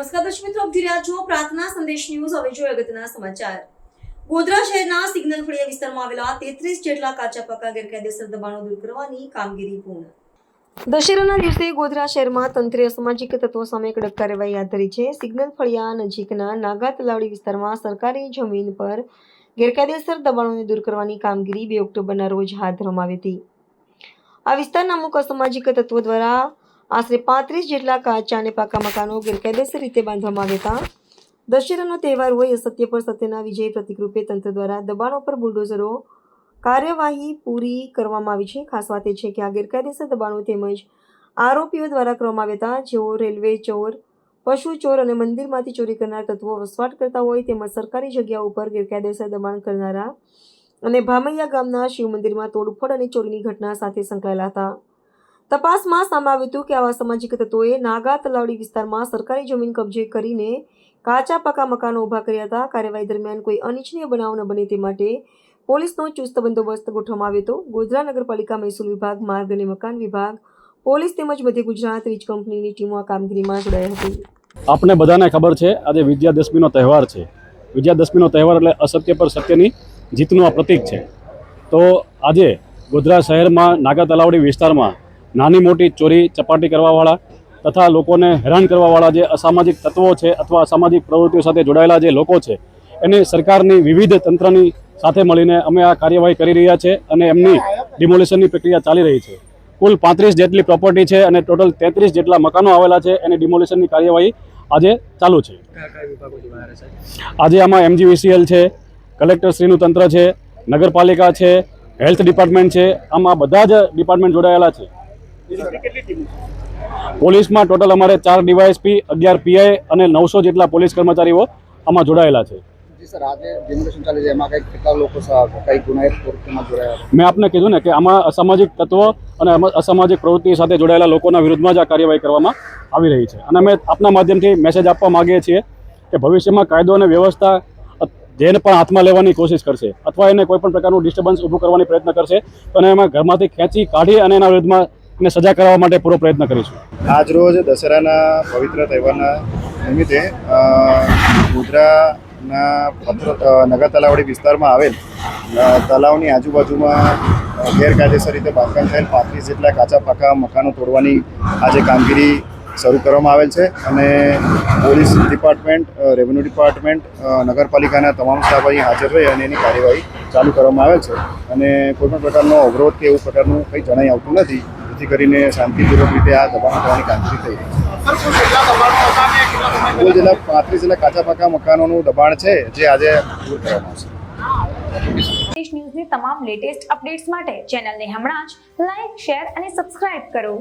નમસ્કાર દર્શક મિત્રો, આપ જોઈ રહ્યા છો પ્રાર્થના સંદેશ ન્યૂઝ। હવે જોઈએ અગત્યના સમાચાર। ગોધરા શહેરના સિગ્નલ ફળિયા વિસ્તારમાં આવેલા 33 જેટલા કાચા પાકા ગેરકાયદેસર દબાણો દૂર કરવાની કામગીરી પૂર્ણ। દશેરાના દિવસે ગોધરા શહેરમાં તંત્રે અસામાજિક તત્વો સામે કડક કાર્યવાહી હાથ ધરી છે। સિગ્નલ ફળિયા નજીકના નાગા તલાવડી વિસ્તારમાં સરકારી જમીન પર ગેરકાયદેસર દબાણોને દૂર કરવાની કામગીરી 2 ઓક્ટોબરના રોજ હાથ ધરવામાં આવી હતી। આ વિસ્તારના અમુક અસામાજિક તત્વો દ્વારા આશરે 35 જેટલા કાચા અને પાકા મકાનો ગેરકાયદેસર રીતે બાંધવામાં આવ્યા હતા। દશેરાનો તહેવાર હોય, અસત્ય પર સત્યના વિજય પ્રતિકરૂપે તંત્ર દ્વારા દબાણો પર બુલડોઝરો કાર્યવાહી પૂરી કરવામાં આવી છે। ખાસ વાત એ છે કે આ ગેરકાયદેસર દબાણો તેમજ આરોપીઓ દ્વારા કરવામાં આવ્યા હતા, જેઓ રેલવે ચોર, પશુ ચોર અને મંદિરમાંથી ચોરી કરનાર તત્વો વસવાટ કરતા હોય તેમજ સરકારી જગ્યાઓ ઉપર ગેરકાયદેસર દબાણ કરનારા અને ભામૈયા ગામના શિવ મંદિરમાં તોડફોડ અને ચોરીની ઘટના સાથે સંકળાયેલા હતા। તપાસમાં સામે આવ્યું હતું કે આવા સામાજિક તત્વોએ નાગા તલાવડી વિસ્તારમાં સરકારી જમીન કબજે કરીને કાચા પાકા મકાનો ઊભા કર્યા હતા। કાર્યવાહી દરમિયાન કોઈ અનિચ્છનીય બનાવ ન બને તે માટે પોલીસનો ચુસ્ત બંદોબસ્ત ગોઠવવામાં આવ્યો હતો। ગોધરા નગરપાલિકા, મહેસૂલ વિભાગ, માર્ગ અને મકાન વિભાગ, પોલીસ તેમજ મધ્ય ગુજરાત વીજ કંપનીની ટીમો આ કામગીરીમાં જોડાઈ હતી। આપને બધાને ખબર છે, આજે વિજયાદશમીનો તહેવાર છે। વિજયાદશમીનો તહેવાર એટલે અસત્ય પર સત્યની જીતનું આ પ્રતીક છે। તો આજે ગોધરા શહેરમાં નાગા તલાવડી વિસ્તારમાં નાની મોટી ચોરી ચપાટી કરવાવાળા તથા લોકોને હેરાન કરવાવાળા જે અસામાજિક તત્વો છે અથવા અસામાજિક પ્રવૃત્તિઓ સાથે જોડાયેલા જે લોકો છે, એની સરકારની વિવિધ તંત્રની સાથે મળીને અમે આ કાર્યવાહી કરી રહ્યા છે અને એમની ડિમોલિશનની પ્રક્રિયા ચાલી રહી છે। કુલ 35 જેટલી પ્રોપર્ટી છે અને ટોટલ 33 જેટલા મકાનો આવેલા છે, એની ડિમોલિશનની કાર્યવાહી આજે ચાલુ છે। આજે આમાં MGVCL છે, કલેક્ટરશ્રીનું તંત્ર છે, નગરપાલિકા છે, હેલ્થ ડિપાર્ટમેન્ટ છે, આમાં બધા જ ડિપાર્ટમેન્ટ જોડાયેલા છે। પોલીસમાં ટોટલ અમારે 4 ડીવાયએસપી, 11 પીઆઈ અને 900 જેટલા પોલીસ કર્મચારીઓ આમાં જોડાયેલા છે। મેં આપને કીધું ને કે આમાં અસામાજિક તત્વો અને અસામાજિક પ્રવૃત્તિ સાથે જોડાયેલા લોકોના વિરુદ્ધમાં જ આ કાર્યવાહી કરવામાં આવી રહી છે અને અમે આપના માધ્યમથી મેસેજ આપવા માંગીએ છીએ કે ભવિષ્યમાં કાયદો અને વ્યવસ્થા જેને પણ હાથમાં લેવાની કોશિશ કરશે અથવા એને કોઈ પણ પ્રકારનું ડિસ્ટર્બન્સ ઊભું કરવાની પ્રયત્ન કરશે તો એને અમે ઘરમાંથી ખેંચી કાઢી અને એના વિરુદ્ધમાં એને સજા કરવા માટે પૂરો પ્રયત્ન કરીશું। આજ રોજ દશેરાના પવિત્ર તહેવારના નિમિત્તે ગોધરાના નગર તલાવડી વિસ્તારમાં આવેલ તલાવની આજુબાજુમાં ગેરકાયદેસર રીતે બાંધકામ થયેલ 35 જેટલા કાચા પાકા મકાનો તોડવાની આજે કામગીરી શરૂ કરવામાં આવેલ છે અને પોલીસ ડિપાર્ટમેન્ટ, રેવન્યુ ડિપાર્ટમેન્ટ, નગરપાલિકાના તમામ સ્ટાફ અહીં હાજર રહી અને એની કાર્યવાહી ચાલુ કરવામાં આવેલ છે અને કોઈપણ પ્રકારનો અવરોધ કે એવું પ્રકારનું કંઈ જણાઈ આવતું નથી, જેથી કરીને શાંતિપૂર્વક રીતે આ દબાણ કરવાની કામગીરી થઈ રહી છે। કુલ જેટલા 35 જેટલા કાચા પાકા મકાનોનું દબાણ છે, જે આજે દૂર કરવામાં આવશે। ન્યૂઝની તમામ લેટેસ્ટ અપડેટ્સ માટે ચેનલને હમણાં જ લાઈક, શેર અને સબસ્ક્રાઇબ કરો।